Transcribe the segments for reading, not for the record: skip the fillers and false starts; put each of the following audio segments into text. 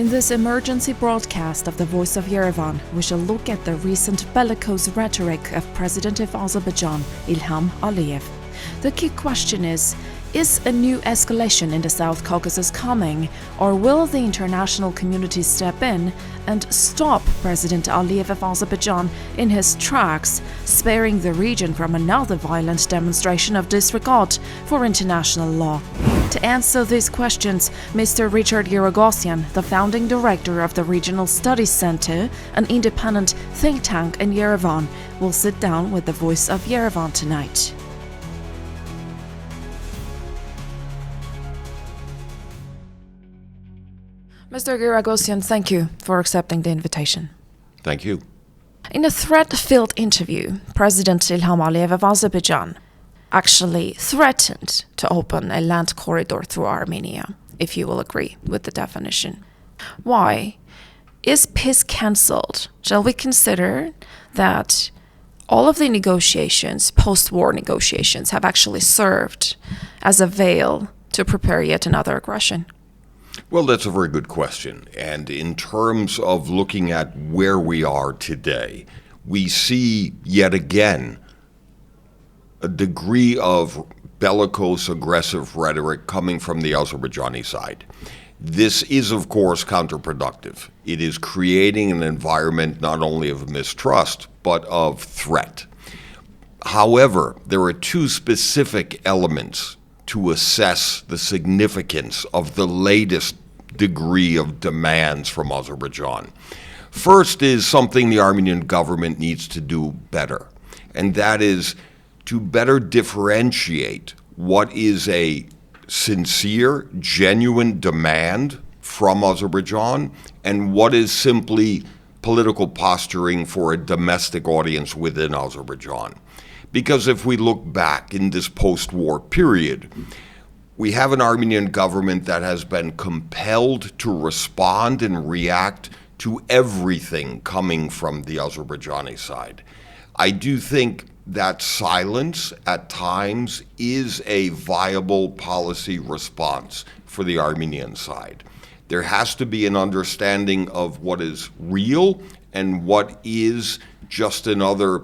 In this emergency broadcast of the Voice of Yerevan, we shall look at the recent bellicose rhetoric of President of Azerbaijan, Ilham Aliyev. The key question is a new escalation in the South Caucasus coming, or will the international community step in and stop President Aliyev of Azerbaijan in his tracks, sparing the region from another violent demonstration of disregard for international law? To answer these questions, Mr. Richard Giragosian, the founding director of the Regional Studies Center, an independent think tank in Yerevan, will sit down with the Voice of Yerevan tonight. Mr. Giragosian, thank you for accepting the invitation. Thank you. In a threat-filled interview, President Ilham Aliyev of Azerbaijan actually threatened to open a land corridor through Armenia, if you will agree with the definition. Why? Is peace cancelled? Shall we consider that all of the negotiations, post-war negotiations, have actually served as a veil to prepare yet another aggression? Well, that's a very good question. And in terms of looking at where we are today, we see yet again a degree of bellicose, aggressive rhetoric coming from the Azerbaijani side. This is, of course, counterproductive. It is creating an environment not only of mistrust, but of threat. However, there are two specific elements to assess the significance of the latest degree of demands from Azerbaijan. First is something the Armenian government needs to do better, and that is to better differentiate what is a sincere, genuine demand from Azerbaijan and what is simply political posturing for a domestic audience within Azerbaijan. Because if we look back in this post-war period, we have an Armenian government that has been compelled to respond and react to everything coming from the Azerbaijani side. I do think that silence at times is a viable policy response for the Armenian side. There has to be an understanding of what is real and what is just another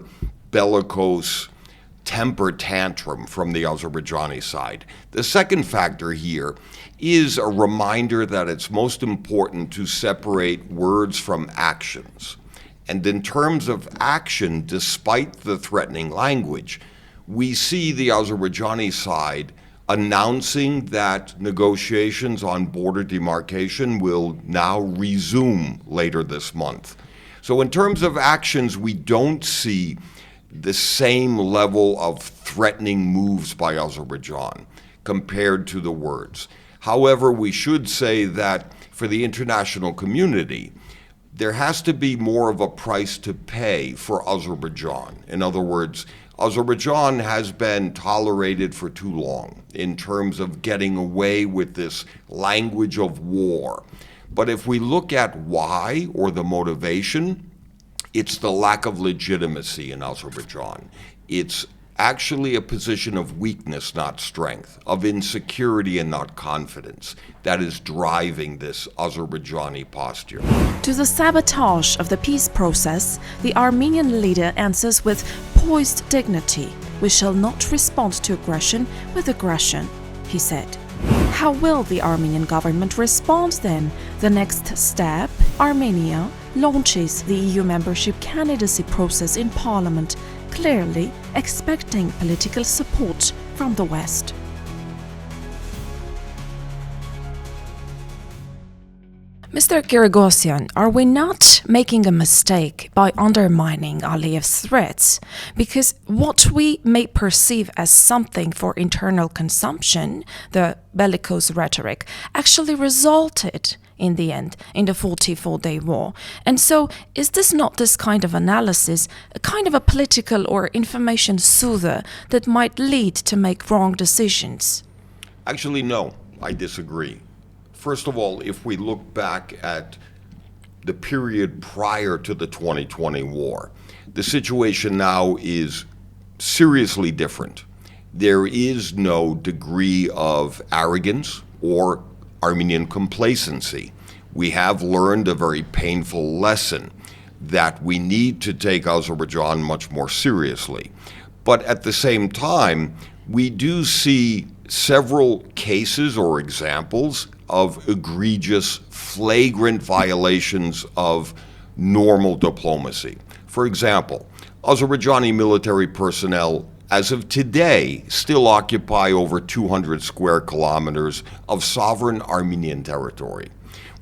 bellicose temper tantrum from the Azerbaijani side. The second factor here is a reminder that it's most important to separate words from actions. And in terms of action, despite the threatening language, we see the Azerbaijani side announcing that negotiations on border demarcation will now resume later this month. So in terms of actions, we don't see the same level of threatening moves by Azerbaijan compared to the words. However, we should say that for the international community, there has to be more of a price to pay for Azerbaijan. In other words, Azerbaijan has been tolerated for too long in terms of getting away with this language of war. But if we look at why or the motivation, it's the lack of legitimacy in Azerbaijan. It's actually a position of weakness, not strength, of insecurity and not confidence, that is driving this Azerbaijani posture. To the sabotage of the peace process, the Armenian leader answers with poised dignity. We shall not respond to aggression with aggression, he said. How will the Armenian government respond then? The next step, Armenia launches the EU membership candidacy process in Parliament, clearly expecting political support from the West. Mr. Giragosian, are we not making a mistake by undermining Aliyev's threats? Because what we may perceive as something for internal consumption, the bellicose rhetoric, actually resulted in the end in the 44-day war. And so is this not this kind of analysis a kind of a political or information soother that might lead to make wrong decisions? Actually, no, I disagree. First of all, if we look back at the period prior to the 2020 war, the situation now is seriously different. There is no degree of arrogance or Armenian complacency We have learned a very painful lesson that we need to take Azerbaijan much more seriously. But at the same time, we do see several cases or examples of egregious, flagrant violations of normal diplomacy. For example, Azerbaijani military personnel, as of today, still occupy over 200 square kilometers of sovereign Armenian territory.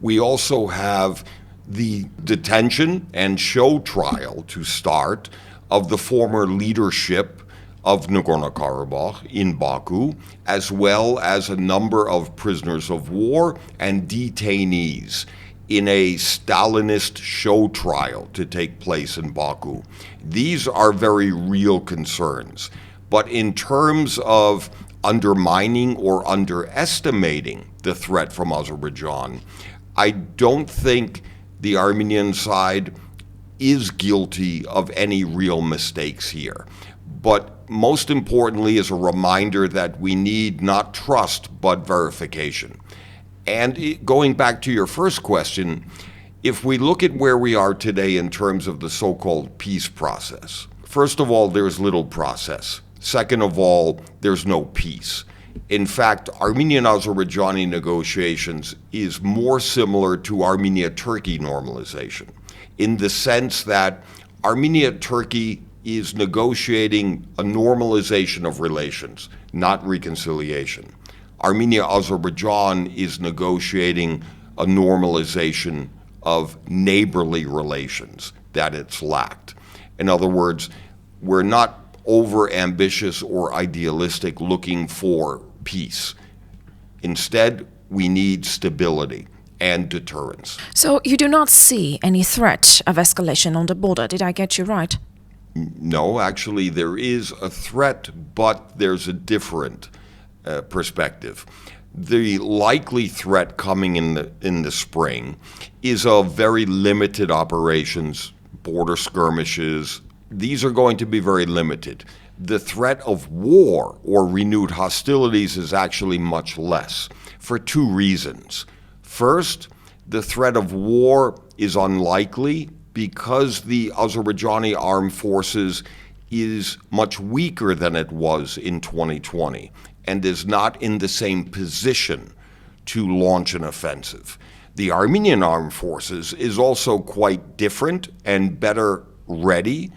We also have the detention and show trial to start of the former leadership of Nagorno-Karabakh in Baku, as well as a number of prisoners of war and detainees in a Stalinist show trial to take place in Baku. These are very real concerns. But in terms of undermining or underestimating the threat from Azerbaijan, I don't think the Armenian side is guilty of any real mistakes here. But most importantly is a reminder that we need not trust but verification. And going back to your first question, if we look at where we are today in terms of the so-called peace process, first of all, there's little process. Second of all, there's no peace. In fact, Armenian-Azerbaijani negotiations is more similar to Armenia-Turkey normalization in the sense that Armenia-Turkey is negotiating a normalization of relations, not reconciliation. Armenia-Azerbaijan is negotiating a normalization of neighborly relations that it's lacked. In other words, we're not over-ambitious or idealistic looking for peace. Instead, we need stability and deterrence. So you do not see any threat of escalation on the border, did I get you right? No, actually there is a threat, but there's a different perspective. The likely threat coming in the spring is of very limited operations, border skirmishes. These are going to be very limited. The threat of war or renewed hostilities is actually much less for two reasons. First, the threat of war is unlikely because the Azerbaijani armed forces is much weaker than it was in 2020 and is not in the same position to launch an offensive. The Armenian armed forces is also quite different and better ready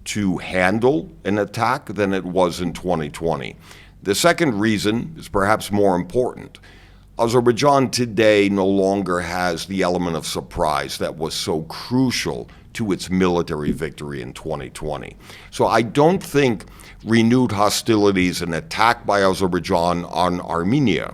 to handle an attack than it was in 2020. The second reason is perhaps more important. Azerbaijan today no longer has the element of surprise that was so crucial to its military victory in 2020. So I don't think renewed hostilities, an attack by Azerbaijan on Armenia,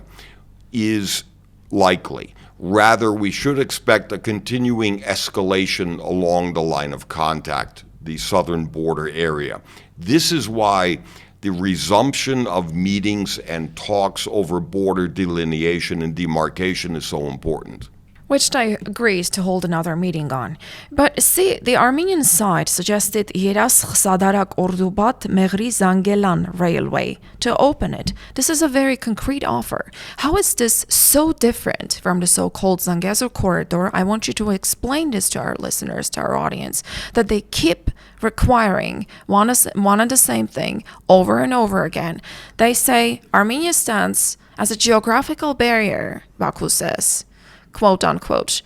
is likely. Rather, we should expect a continuing escalation along the line of contact, the southern border area. This is why the resumption of meetings and talks over border delineation and demarcation is so important. Which they agreed to hold another meeting on. But see, the Armenian side suggested Yerevan-Ordubat-Meghri-Zangelan railway to open it. This is a very concrete offer. How is this so different from the so-called Zangezur corridor? I want you to explain this to our listeners, to our audience, that they keep requiring one and the same thing over and over again. They say Armenia stands as a geographical barrier, Baku says, quote unquote,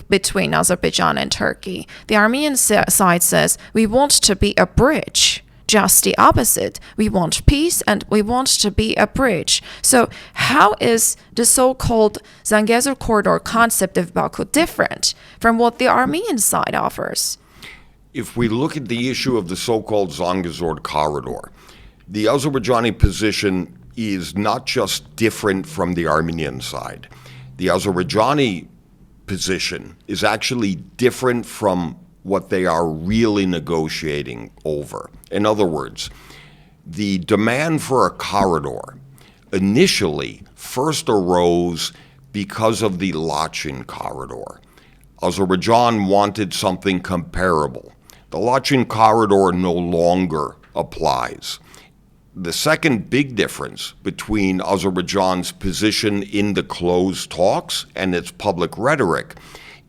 between Azerbaijan and Turkey. The Armenian side says, we want to be a bridge. Just the opposite. We want peace and we want to be a bridge. So how is the so-called Zangezur corridor concept of Baku different from what the Armenian side offers? If we look at the issue of the so-called Zangezur corridor, the Azerbaijani position is not just different from the Armenian side. The Azerbaijani position is actually different from what they are really negotiating over. In other words, the demand for a corridor initially first arose because of the Lachin corridor. Azerbaijan wanted something comparable. The Lachin corridor no longer applies. The second big difference between Azerbaijan's position in the closed talks and its public rhetoric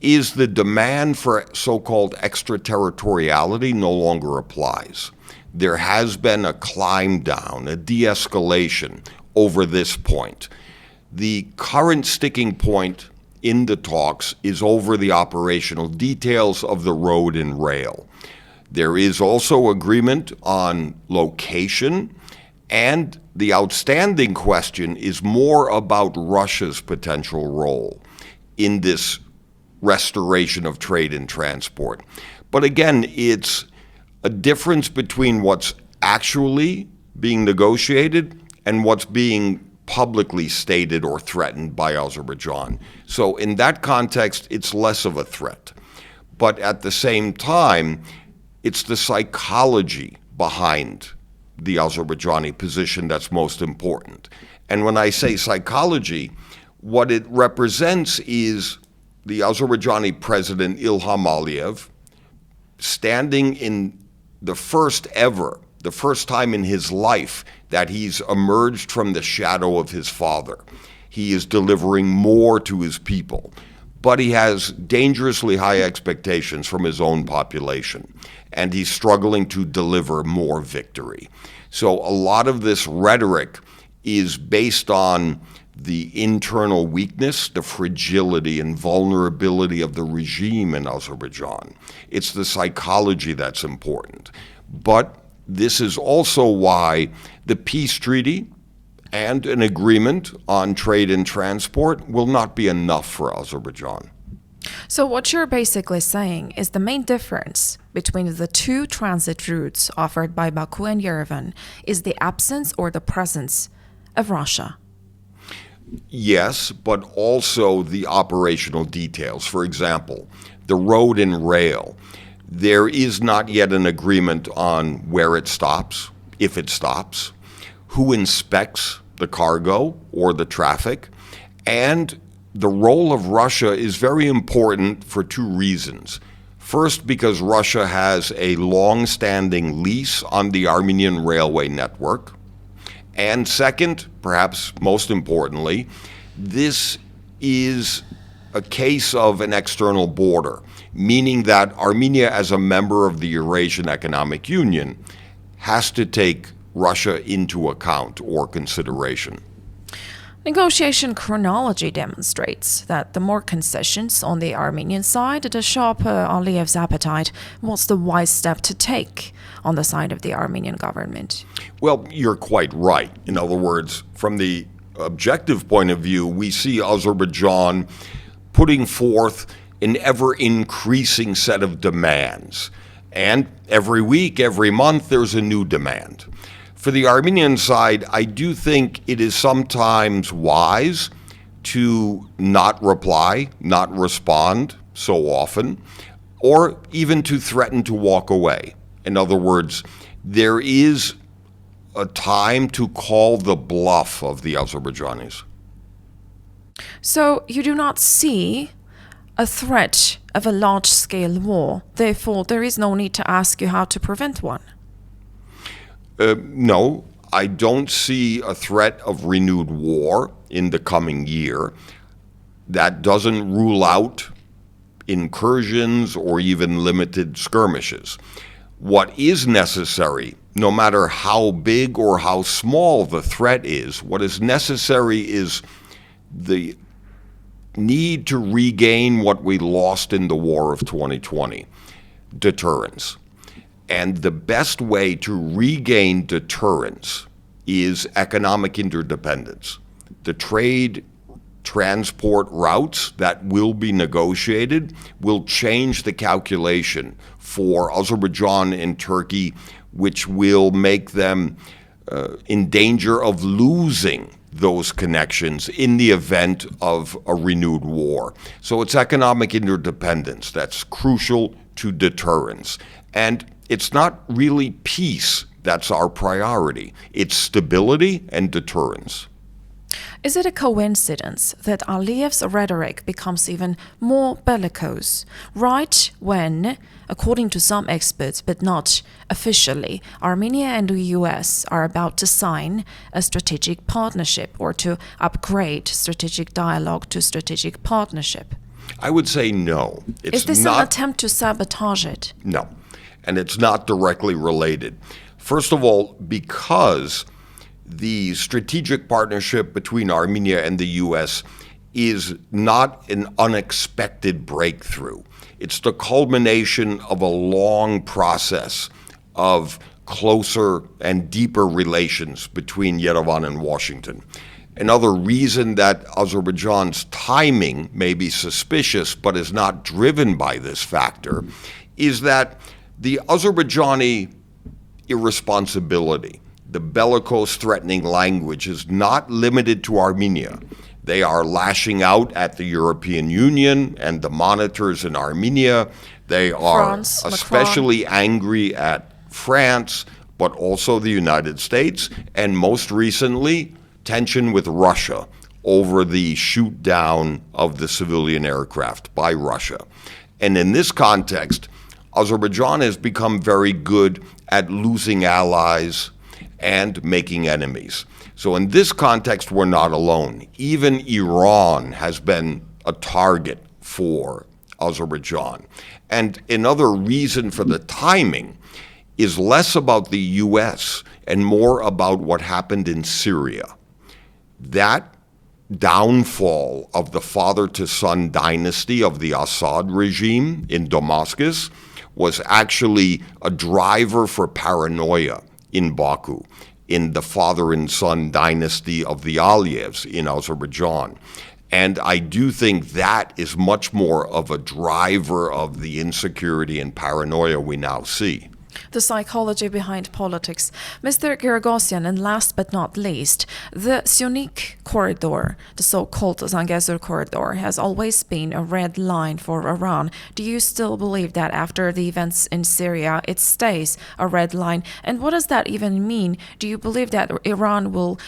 is the demand for so-called extraterritoriality no longer applies. There has been a climb down, a de-escalation over this point. The current sticking point in the talks is over the operational details of the road and rail. There is also agreement on location, and the outstanding question is more about Russia's potential role in this restoration of trade and transport. But again, it's a difference between what's actually being negotiated and what's being publicly stated or threatened by Azerbaijan. So in that context, it's less of a threat. But at the same time, it's the psychology behind the Azerbaijani position that's most important. And when I say psychology, what it represents is the Azerbaijani president Ilham Aliyev standing in the first time in his life that he's emerged from the shadow of his father. He is delivering more to his people, but he has dangerously high expectations from his own population, and he's struggling to deliver more victory. So a lot of this rhetoric is based on the internal weakness, the fragility and vulnerability of the regime in Azerbaijan. It's the psychology that's important. But this is also why the peace treaty and an agreement on trade and transport will not be enough for Azerbaijan. So what you're basically saying is the main difference between the two transit routes offered by Baku and Yerevan is the absence or the presence of Russia. Yes, but also the operational details. For example, the road and rail. There is not yet an agreement on where it stops, if it stops, who inspects the cargo or the traffic, and the role of Russia is very important for two reasons. First, because Russia has a long-standing lease on the Armenian railway network. And second, perhaps most importantly, this is a case of an external border, meaning that Armenia, as a member of the Eurasian Economic Union, has to take Russia into account or consideration. Negotiation chronology demonstrates that the more concessions on the Armenian side, the sharper Aliyev's appetite was the wise step to take on the side of the Armenian government. Well, you're quite right. In other words, from the objective point of view, we see Azerbaijan putting forth an ever-increasing set of demands. And every week, every month, there's a new demand. For the Armenian side, I do think it is sometimes wise to not reply, not respond so often, or even to threaten to walk away. In other words, there is a time to call the bluff of the Azerbaijanis. So you do not see a threat of a large-scale war. Therefore, there is no need to ask you how to prevent one. No, I don't see a threat of renewed war in the coming year. That doesn't rule out incursions or even limited skirmishes. What is necessary, no matter how big or how small the threat is, what is necessary is the need to regain what we lost in the war of 2020, deterrence. And the best way to regain deterrence is economic interdependence. The trade transport routes that will be negotiated will change the calculation for Azerbaijan and Turkey, which will make them in danger of losing those connections in the event of a renewed war. So it's economic interdependence that's crucial to deterrence. And it's not really peace that's our priority. It's stability and deterrence. Is it a coincidence that Aliyev's rhetoric becomes even more bellicose right when, according to some experts but not officially, Armenia and the US are about to sign a strategic partnership or to upgrade strategic dialogue to strategic partnership? I would say no. It's Is this not, an attempt to sabotage it? No, and it's not directly related. First of all, because the strategic partnership between Armenia and the U.S. is not an unexpected breakthrough. It's the culmination of a long process of closer and deeper relations between Yerevan and Washington. Another reason that Azerbaijan's timing may be suspicious but is not driven by this factor is that the Azerbaijani irresponsibility, the bellicose threatening language, is not limited to Armenia. They are lashing out at the European Union and the monitors in Armenia. They are France, especially angry at France, but also the United States, and most recently, tension with Russia over the shoot down of the civilian aircraft by Russia. And in this context, Azerbaijan has become very good at losing allies and making enemies. So in this context, we're not alone. Even Iran has been a target for Azerbaijan. And another reason for the timing is less about the U.S. and more about what happened in Syria. That downfall of the father-to-son dynasty of the Assad regime in Damascus was actually a driver for paranoia in Baku, in the father and son dynasty of the Aliyevs in Azerbaijan. And I do think that is much more of a driver of the insecurity and paranoia we now see. The psychology behind politics. Mr. Giragosian, and last but not least, the Sunni corridor, the so-called Zangezur corridor, has always been a red line for Iran. Do you still believe that after the events in Syria, it stays a red line? And what does that even mean? Do you believe that Iran will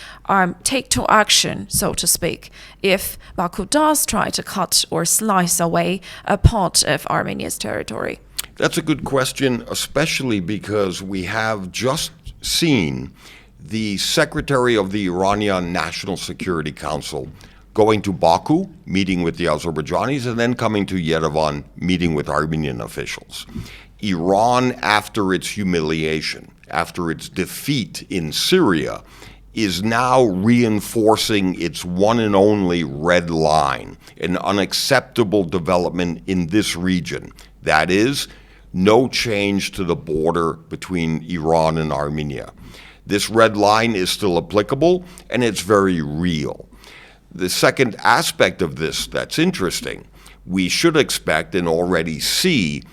take to action, so to speak, if Baku does try to cut or slice away a part of Armenia's territory? That's a good question, especially because we have just seen the secretary of the Iranian National Security Council going to Baku, meeting with the Azerbaijanis, and then coming to Yerevan, meeting with Armenian officials. Iran, after its humiliation, after its defeat in Syria, is now reinforcing its one and only red line, an unacceptable development in this region. That is, no change to the border between Iran and Armenia. This red line is still applicable, and it's very real. The second aspect of this that's interesting, we should expect and already see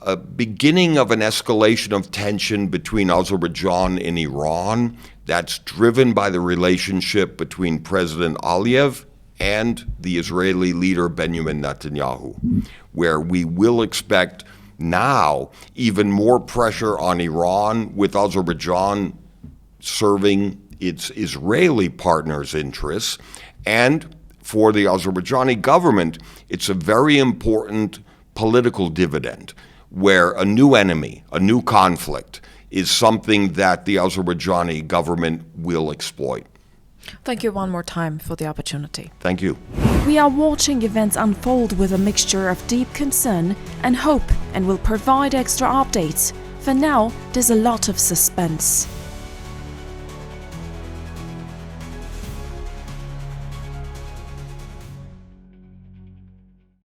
a beginning of an escalation of tension between Azerbaijan and Iran that's driven by the relationship between President Aliyev and the Israeli leader Benjamin Netanyahu, where we will expect now even more pressure on Iran, with Azerbaijan serving its Israeli partners' interests. And for the Azerbaijani government, it's a very important political dividend, where a new enemy, a new conflict, is something that the Azerbaijani government will exploit. Thank you one more time for the opportunity. Thank you. We are watching events unfold with a mixture of deep concern and hope, and will provide extra updates. For now, there's a lot of suspense.